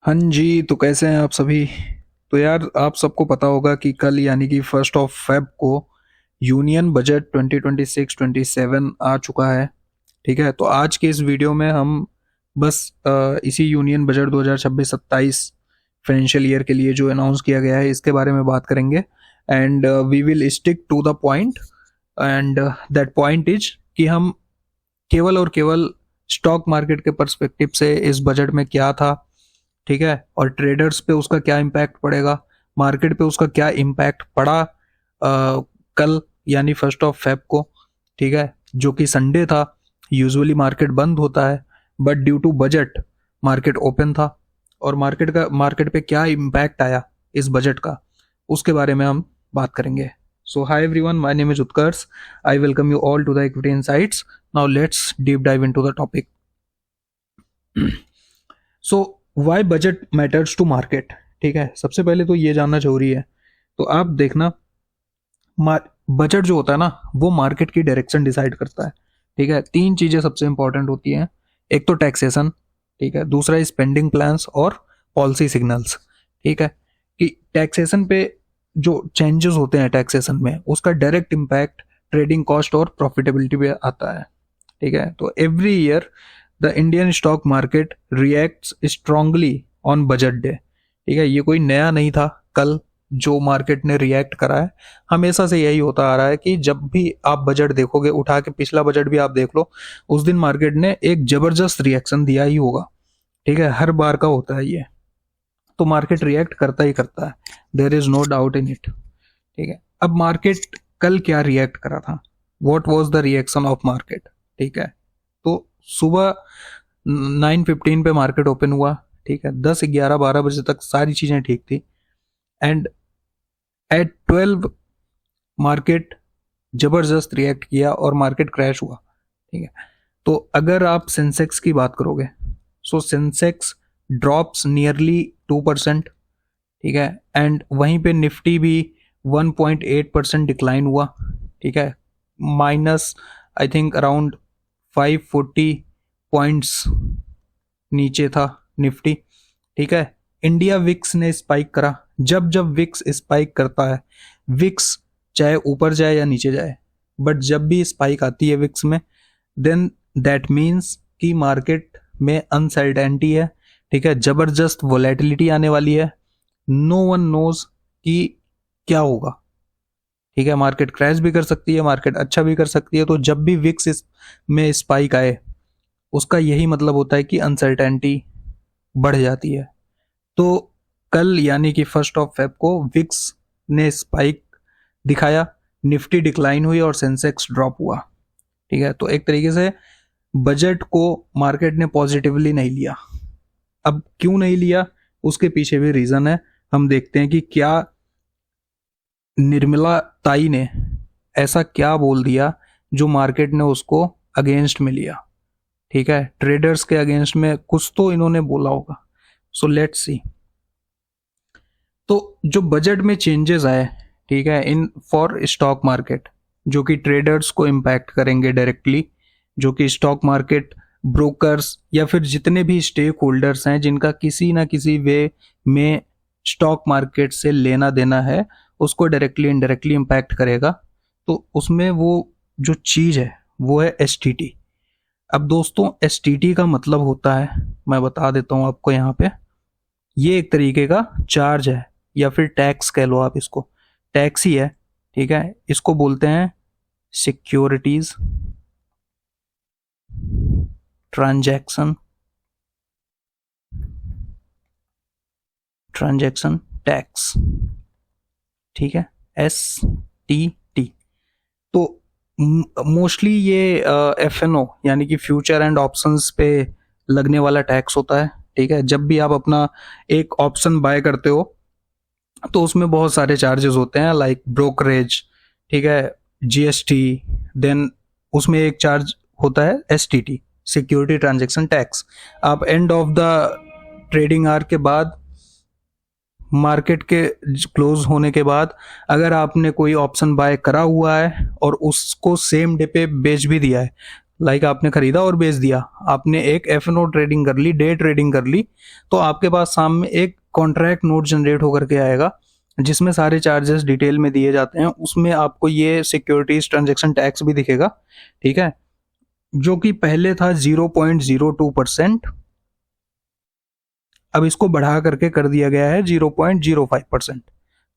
हाँ जी, तो कैसे हैं आप सभी? तो यार आप सबको पता होगा कि कल यानी कि 1 फेब को यूनियन बजट 2026-27 आ चुका है। ठीक है, तो आज के इस वीडियो में हम बस इसी यूनियन बजट 2026-27 फाइनेंशियल ईयर के लिए जो अनाउंस किया गया है इसके बारे में बात करेंगे। And we will stick to the point. And that point is कि हम केवल और केवल स्टॉक मार्केट के पर्सपेक्टिव से इस बजट में क्या था, ठीक है, और ट्रेडर्स पे उसका क्या इम्पैक्ट पड़ेगा, मार्केट पे उसका क्या इम्पैक्ट पड़ा कल यानी 1 फेब को। ठीक है, जो कि संडे था। यूजुअली मार्केट बंद होता है, but due to budget market open था। और मार्केट पे क्या इम्पैक्ट आया इस बजट का, उसके बारे में हम बात करेंगे। So hi everyone, my name is Utkarsh. I welcome you all to the equity insights. Now let's deep dive into the topic. So why budget matters to market. ठीक है, सबसे पहले तो ये जानना जरूरी है। तो आप देखना, बजट जो होता है ना वो मार्केट की डायरेक्शन डिसाइड करता है। ठीक है, तीन चीजें सबसे इंपॉर्टेंट होती हैं। एक तो टैक्सेशन, ठीक है, दूसरा स्पेंडिंग प्लान्स और पॉलिसी सिग्नल्स। ठीक है, कि टैक्सेशन पे जो चेंजेस होते हैं टैक्सेशन में उसका डायरेक्ट इम्पैक्ट ट्रेडिंग कॉस्ट और प्रॉफिटेबिलिटी पे आता है। ठीक है, तो every year the Indian stock market reacts strongly on budget day. ठीक है, ये कोई नया नहीं था कल जो मार्केट ने रिएक्ट करा है। हमेशा से यही होता आ रहा है कि जब भी आप बजट देखोगे, उठा के पिछला बजट भी आप देख लो, उस दिन मार्केट ने एक जबरदस्त रिएक्शन दिया ही होगा। ठीक है, हर बार का होता है ये। तो मार्केट रिएक्ट करता ही करता है, there is no doubt in it. ठीक है, अब मार्केट कल क्या रिएक्ट करा था, what was the reaction of market. ठीक है, तो सुबह 9:15 पे मार्केट ओपन हुआ। ठीक है, 10, 11, 12 बजे तक सारी चीजें ठीक थी। एंड एट 12 मार्केट जबरदस्त रिएक्ट किया और मार्केट क्रैश हुआ। ठीक है, तो अगर आप सेंसेक्स की बात करोगे, सो सेंसेक्स ड्रॉप्स नियरली 2%। ठीक है, एंड वहीं पे निफ्टी भी 1.8% डिक्लाइन हुआ। ठीक है, minus I think around 540 points नीचे था निफ्टी। ठीक है, इंडिया विक्स ने स्पाइक करा। जब जब विक्स स्पाइक करता है, विक्स चाहे ऊपर जाए या नीचे जाए, बट जब भी स्पाइक आती है विक्स में, देन दैट मीन्स कि मार्केट में अनसर्टेनिटी है। ठीक है, जबरदस्त वोलेटिलिटी आने वाली है। नो वन नोज कि क्या होगा। ठीक है, मार्केट क्रैश भी कर सकती है, मार्केट अच्छा भी कर सकती है। तो जब भी विक्स में स्पाइक आए, उसका यही मतलब होता है कि अनसर्टेनिटी बढ़ जाती है। तो कल यानी कि 1 फेब को विक्स ने स्पाइक दिखाया, निफ्टी डिक्लाइन हुई और सेंसेक्स ड्रॉप हुआ। ठीक है, तो एक तरीके से बजट को मार्केट ने पॉजिटिवली नहीं लिया। अब क्यों नहीं लिया, उसके पीछे भी रीजन है। हम देखते हैं कि क्या निर्मला ताई ने ऐसा क्या बोल दिया जो मार्केट ने उसको अगेंस्ट में लिया। ठीक है, ट्रेडर्स के अगेंस्ट में कुछ तो इन्होंने बोला होगा। So let's see. तो जो बजट में चेंजेस आए, ठीक है, इन फॉर स्टॉक मार्केट, जो कि ट्रेडर्स को इम्पैक्ट करेंगे डायरेक्टली, जो कि स्टॉक मार्केट ब्रोकर्स या फिर जितने भी स्टेक होल्डर्स हैं जिनका किसी ना किसी वे में स्टॉक मार्केट से लेना देना है, उसको डायरेक्टली इनडायरेक्टली इम्पैक्ट करेगा। तो उसमें वो जो चीज़ है वो है एसटीटी। अब दोस्तों, एसटीटी का मतलब होता है, मैं बता देता हूँ आपको यहाँ पे, ये एक तरीके का चार्ज है या फिर टैक्स कह लो आप इसको, टैक्स ही है। ठीक है, इसको बोलते हैं सिक्योरिटीज ट्रांजैक्शन ट्रांजैक्शन टैक्स। ठीक है, STT। तो मोस्टली ये FNO यानी कि फ्यूचर एंड ऑप्शंस पे लगने वाला टैक्स होता है। ठीक है, जब भी आप अपना एक ऑप्शन बाय करते हो तो उसमें बहुत सारे चार्जेस होते हैं, लाइक ब्रोकरेज, ठीक है, GST, देन उसमें एक चार्ज होता है STT, सिक्योरिटी ट्रांजैक्शन टैक्स। आप end of the trading hour के बाद, मार्केट के क्लोज होने के बाद, अगर आपने कोई ऑप्शन बाय करा हुआ है और उसको सेम डे पे बेच भी दिया है, लाइक आपने खरीदा और बेच दिया, आपने एक एफ नोट ट्रेडिंग कर ली, डे ट्रेडिंग कर ली, तो आपके पास सामने एक कॉन्ट्रैक्ट नोट जनरेट होकर के आएगा जिसमें सारे चार्जेस डिटेल में दिए जाते हैं। उसमें आपको ये सिक्योरिटीज ट्रांजेक्शन टैक्स भी दिखेगा, ठीक है, जो कि पहले था 0.02%, अब इसको बढ़ा करके कर दिया गया है 0.05%।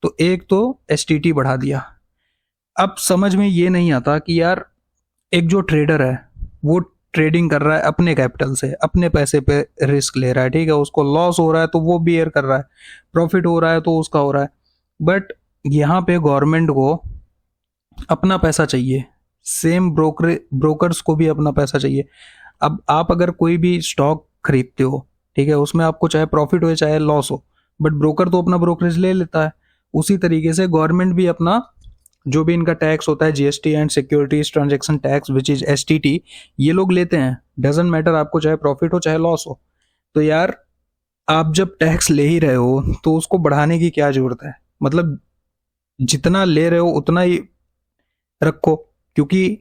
तो एक तो एसटीटी बढ़ा दिया। अब समझ में ये नहीं आता कि यार एक जो ट्रेडर है वो ट्रेडिंग कर रहा है अपने कैपिटल से, अपने पैसे पे रिस्क ले रहा है, ठीक है, उसको लॉस हो रहा है तो वो बियर कर रहा है, प्रॉफिट हो रहा है तो उसका हो रहा है, बट यहाँ पे गवर्नमेंट को अपना पैसा चाहिए, सेम ब्रोकर्स को भी अपना पैसा चाहिए। अब आप अगर कोई भी स्टॉक खरीदते हो, ठीक है, उसमें आपको चाहे प्रॉफिट हो चाहे लॉस हो, बट ब्रोकर तो अपना ब्रोकरेज ले लेता है। उसी तरीके से गवर्नमेंट भी अपना जो भी इनका टैक्स होता है, GST and securities transaction tax which is STT, ये लोग लेते हैं। डजेंट मैटर आपको चाहे प्रॉफिट हो चाहे लॉस हो। तो यार आप जब टैक्स ले ही रहे हो तो उसको बढ़ाने की क्या जरूरत है, मतलब जितना ले रहे हो उतना ही रखो, क्योंकि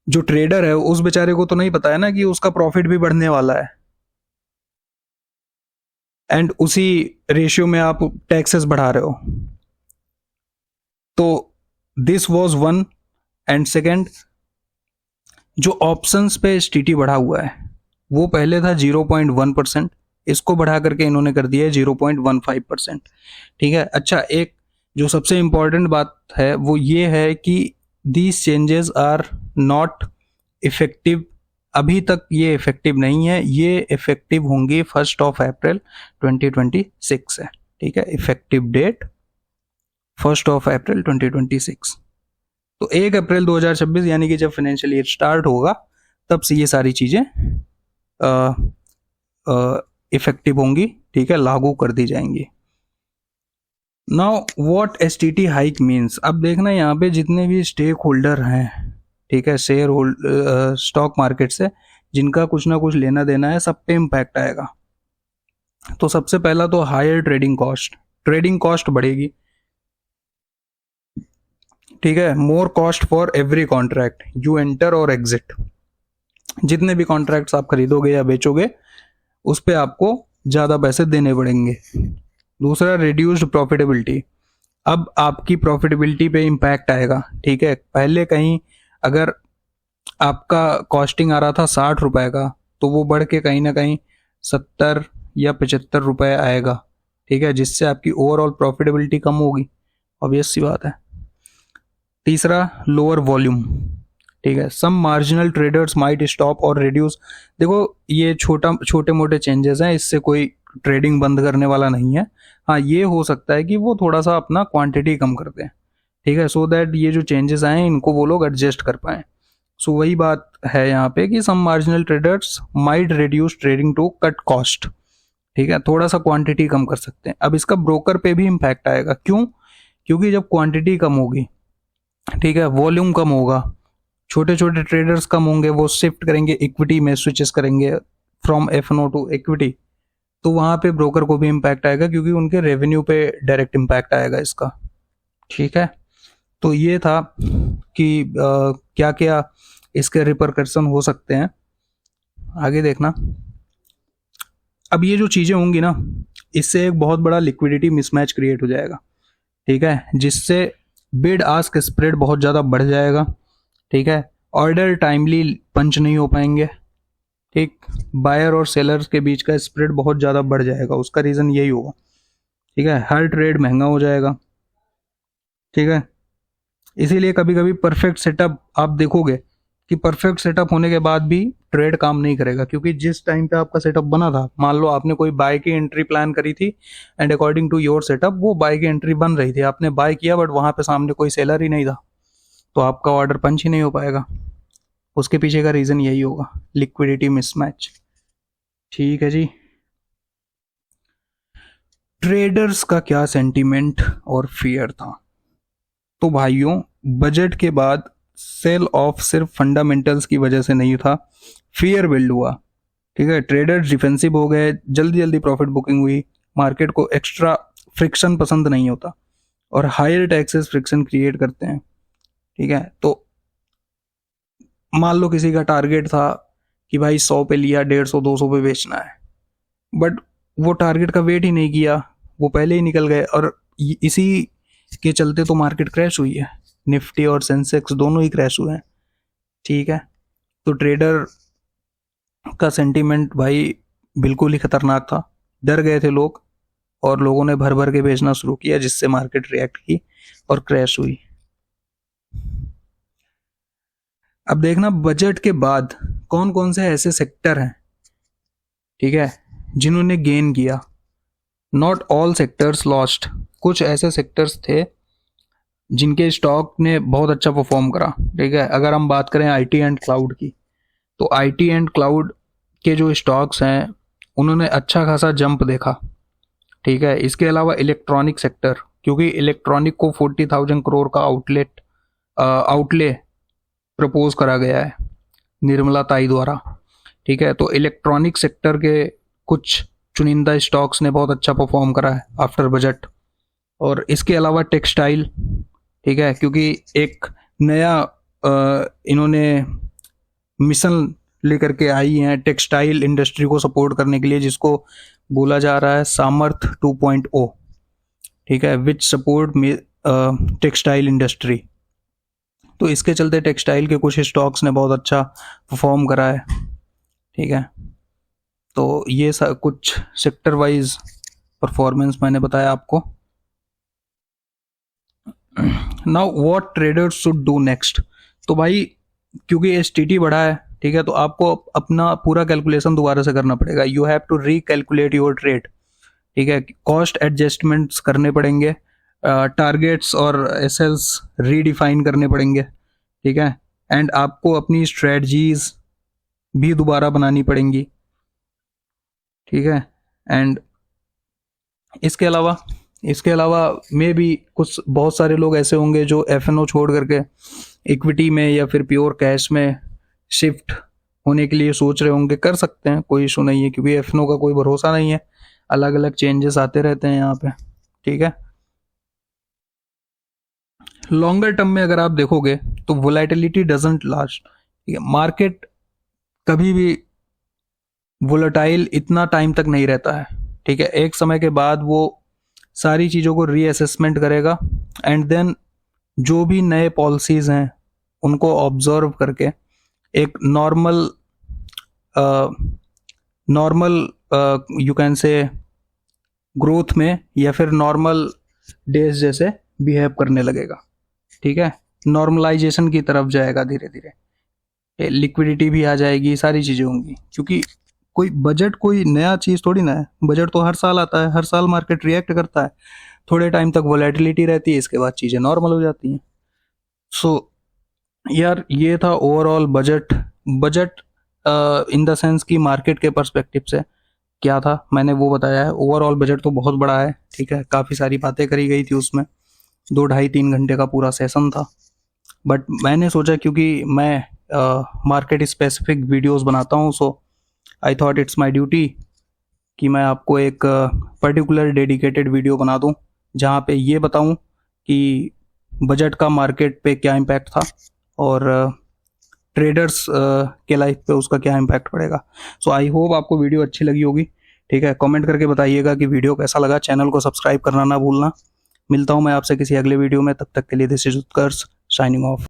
जो ट्रेडर है उस बेचारे को तो नहीं पता है ना कि उसका प्रॉफिट भी बढ़ने वाला है, एंड उसी रेशियो में आप टैक्सेस बढ़ा रहे हो। तो this was one. And second, जो ऑप्शंस पे एसटीटी बढ़ा हुआ है वो पहले था 0.1%, इसको बढ़ा करके इन्होंने कर दिया है 0.15%, ठीक है। अच्छा, एक जो सबसे इंपॉर्टेंट बात है वो ये है कि these changes are not effective, अभी तक ये इफेक्टिव नहीं है, ये इफेक्टिव होंगी 1 अप्रैल 2026 है, ठीक है, इफेक्टिव डेट 1 अप्रैल 2026। तो 1 अप्रैल 2026 यानी कि जब फाइनेंशियल ईयर स्टार्ट होगा तब से ये सारी चीज़ें इफेक्टिव होंगी, ठीक है, लागू कर दी जाएंगी। Now what STT hike means, अब देखना यहाँ पे जितने भी स्टेक होल्डर हैं, ठीक है, शेयर होल्ड स्टॉक मार्केट से जिनका कुछ ना कुछ लेना देना है, सब पे इम्पैक्ट आएगा। तो सबसे पहला तो हायर ट्रेडिंग कॉस्ट बढ़ेगी, ठीक है, more cost for every contract you enter और एग्जिट। जितने भी कॉन्ट्रैक्ट्स आप खरीदोगे या बेचोगे उस पर आपको ज़्यादा पैसे देने पड़ेंगे। दूसरा, रिड्यूस्ड प्रॉफिटेबिलिटी, अब आपकी प्रॉफिटेबिलिटी पे इम्पैक्ट आएगा, ठीक है। पहले कहीं अगर आपका कॉस्टिंग आ रहा था 60 रुपए का, तो वो बढ़ के कहीं ना कहीं 70 या 75 रुपए आएगा, ठीक है, जिससे आपकी ओवरऑल प्रॉफिटेबिलिटी कम होगी, ऑब्वियस सी बात है। तीसरा, लोअर वॉल्यूम, ठीक है, सम मार्जिनल ट्रेडर्स माइट स्टॉप और रिड्यूस। देखो ये छोटे मोटे चेंजेस हैं, इससे कोई ट्रेडिंग बंद करने वाला नहीं है। हाँ, ये हो सकता है कि वो थोड़ा सा अपना क्वांटिटी कम कर दें, ठीक है, सो दैट ये जो चेंजेस आए हैं इनको वो लोग एडजस्ट कर पाएँ। सो वही बात है यहाँ पे कि some marginal traders might reduce trading to cut cost, ठीक है, थोड़ा सा क्वांटिटी कम कर सकते हैं। अब इसका ब्रोकर पे भी इम्पैक्ट आएगा, क्यों? क्योंकि जब क्वांटिटी कम होगी, ठीक है, वॉल्यूम कम होगा, छोटे छोटे ट्रेडर्स कम होंगे, वो शिफ्ट करेंगे इक्विटी में, स्विचेस करेंगे फ्रॉम एफएनओ टू इक्विटी, तो वहाँ पे ब्रोकर को भी इम्पैक्ट आएगा क्योंकि उनके रेवेन्यू पे डायरेक्ट इम्पैक्ट आएगा इसका, ठीक है। तो ये था कि क्या क्या इसके रिपरकशन हो सकते हैं, आगे देखना। अब ये जो चीज़ें होंगी ना, इससे एक बहुत बड़ा लिक्विडिटी मिसमैच क्रिएट हो जाएगा, ठीक है, जिससे बिड आस्क स्प्रेड बहुत ज़्यादा बढ़ जाएगा, ठीक है, ऑर्डर टाइमली पंच नहीं हो पाएंगे, ठीक, बायर और सेलर्स के बीच का स्प्रेड बहुत ज़्यादा बढ़ जाएगा, उसका रीज़न यही होगा, ठीक है, हर ट्रेड महंगा हो जाएगा, ठीक है। इसीलिए कभी कभी परफेक्ट सेटअप आप देखोगे कि परफेक्ट सेटअप होने के बाद भी ट्रेड काम नहीं करेगा, क्योंकि जिस टाइम पे आपका सेटअप बना था, मान लो आपने कोई बाय की एंट्री प्लान करी थी and according to your setup वो बाय की एंट्री बन रही थी, आपने बाय किया बट वहां पे सामने कोई सेलर ही नहीं था, तो आपका ऑर्डर पंच ही नहीं हो पाएगा। उसके पीछे का रीज़न यही होगा, लिक्विडिटी मिसमैच, ठीक है जी। ट्रेडर्स का क्या सेंटीमेंट और फियर था? तो भाइयों, बजट के बाद सेल ऑफ सिर्फ फंडामेंटल्स की वजह से नहीं था, फियर बिल्ड हुआ, ठीक है, ट्रेडर्स डिफेंसिव हो गए, जल्दी जल्दी प्रॉफिट बुकिंग हुई, मार्केट को एक्स्ट्रा फ्रिक्शन पसंद नहीं होता और हायर टैक्सेस फ्रिक्शन क्रिएट करते हैं, ठीक है। तो मान लो किसी का टारगेट था कि भाई 100 पे लिया, 150 200 पे बेचना है, बट वो टारगेट का वेट ही नहीं किया, वो पहले ही निकल गए, और इसी के चलते तो मार्केट क्रैश हुई है। निफ्टी और सेंसेक्स दोनों ही क्रैश हुए हैं। ठीक है, तो ट्रेडर का सेंटीमेंट भाई बिल्कुल ही खतरनाक था, डर गए थे लोग, और लोगों ने भर भर के बेचना शुरू किया, जिससे मार्केट रिएक्ट की और क्रैश हुई। अब देखना बजट के बाद कौन कौन से ऐसे सेक्टर हैं, ठीक है, जिन्होंने गेन किया। नॉट ऑल सेक्टर्स लॉस्ट, कुछ ऐसे सेक्टर्स थे जिनके स्टॉक ने बहुत अच्छा परफॉर्म करा। ठीक है, अगर हम बात करें आईटी एंड क्लाउड की, तो आईटी एंड क्लाउड के जो स्टॉक्स हैं उन्होंने अच्छा खासा जंप देखा। ठीक है, इसके अलावा इलेक्ट्रॉनिक सेक्टर, क्योंकि इलेक्ट्रॉनिक को 40,000 करोड़ का आउटले प्रपोज करा गया है निर्मला ताई द्वारा। ठीक है, तो इलेक्ट्रॉनिक सेक्टर के कुछ चुनिंदा स्टॉक्स ने बहुत अच्छा परफॉर्म करा है आफ्टर बजट। और इसके अलावा टेक्सटाइल, ठीक है, क्योंकि एक नया इन्होंने मिशन लेकर के आई हैं टेक्सटाइल इंडस्ट्री को सपोर्ट करने के लिए, जिसको बोला जा रहा है सामर्थ 2.0। ठीक है, विच सपोर्ट टेक्सटाइल इंडस्ट्री। तो इसके चलते टेक्सटाइल के कुछ स्टॉक्स ने बहुत अच्छा परफॉर्म करा है। ठीक है, तो ये कुछ सेक्टर वाइज परफॉर्मेंस मैंने बताया आपको। Now what traders should do next. तो भाई क्योंकि एसटीटी बढ़ा है, ठीक है, तो आपको अपना पूरा कैलकुलेशन दोबारा से करना पड़ेगा। You have to recalculate your trade. ठीक है, कॉस्ट एडजस्टमेंट्स करने पड़ेंगे, टारगेट्स और एसएल्स रीडिफाइन करने पड़ेंगे। ठीक है, एंड आपको अपनी स्ट्रेटजीज भी दोबारा बनानी पड़ेंगी। ठीक है, एंड इसके अलावा मे भी कुछ बहुत सारे लोग ऐसे होंगे जो एफएनओ छोड़ करके इक्विटी में या फिर प्योर कैश में शिफ्ट होने के लिए सोच रहे होंगे। कर सकते हैं, कोई इशू नहीं है, क्योंकि एफएनओ का कोई भरोसा नहीं है, अलग अलग चेंजेस आते रहते हैं यहाँ पे। ठीक है, लॉन्गर टर्म में अगर आप देखोगे तो वोलेटिलिटी डजंट लास्ट। ठीक है, मार्केट कभी भी वोलेटाइल इतना टाइम तक नहीं रहता है। ठीक है, एक समय के बाद वो सारी चीज़ों को रीअसेसमेंट करेगा, एंड देन जो भी नए पॉलिसीज हैं उनको ऑब्जर्व करके एक normal you can say growth में या फिर नॉर्मल डेज जैसे बिहेव करने लगेगा। ठीक है, नॉर्मलाइजेशन की तरफ जाएगा धीरे धीरे, लिक्विडिटी भी आ जाएगी, सारी चीज़ें होंगी। क्योंकि कोई बजट कोई नया चीज़ थोड़ी ना है, बजट तो हर साल आता है, हर साल मार्केट रिएक्ट करता है, थोड़े टाइम तक वोलेटिलिटी रहती है, इसके बाद चीज़ें नॉर्मल हो जाती हैं। सो यार ये था overall budget in the sense कि मार्केट के पर्सपेक्टिव से क्या था मैंने वो बताया है। ओवरऑल बजट तो बहुत बड़ा है। ठीक है, काफ़ी सारी बातें करी गई थी उसमें, 2 ढाई 3 घंटे का पूरा सेशन था। बट मैंने सोचा क्योंकि मैं मार्केट स्पेसिफिक वीडियोस बनाता हूँ, so I thought it's my duty कि मैं आपको एक पर्टिकुलर डेडिकेटेड वीडियो बना दूँ जहाँ पे ये बताऊँ कि बजट का मार्केट पे क्या इम्पैक्ट था और ट्रेडर्स के लाइफ पे उसका क्या इम्पैक्ट पड़ेगा। सो आई होप आपको वीडियो अच्छी लगी होगी। ठीक है, कमेंट करके बताइएगा कि वीडियो कैसा लगा, चैनल को सब्सक्राइब करना ना भूलना। मिलता हूँ मैं आपसे किसी अगले वीडियो में, तब तक के लिए this is Utkarsh signing off.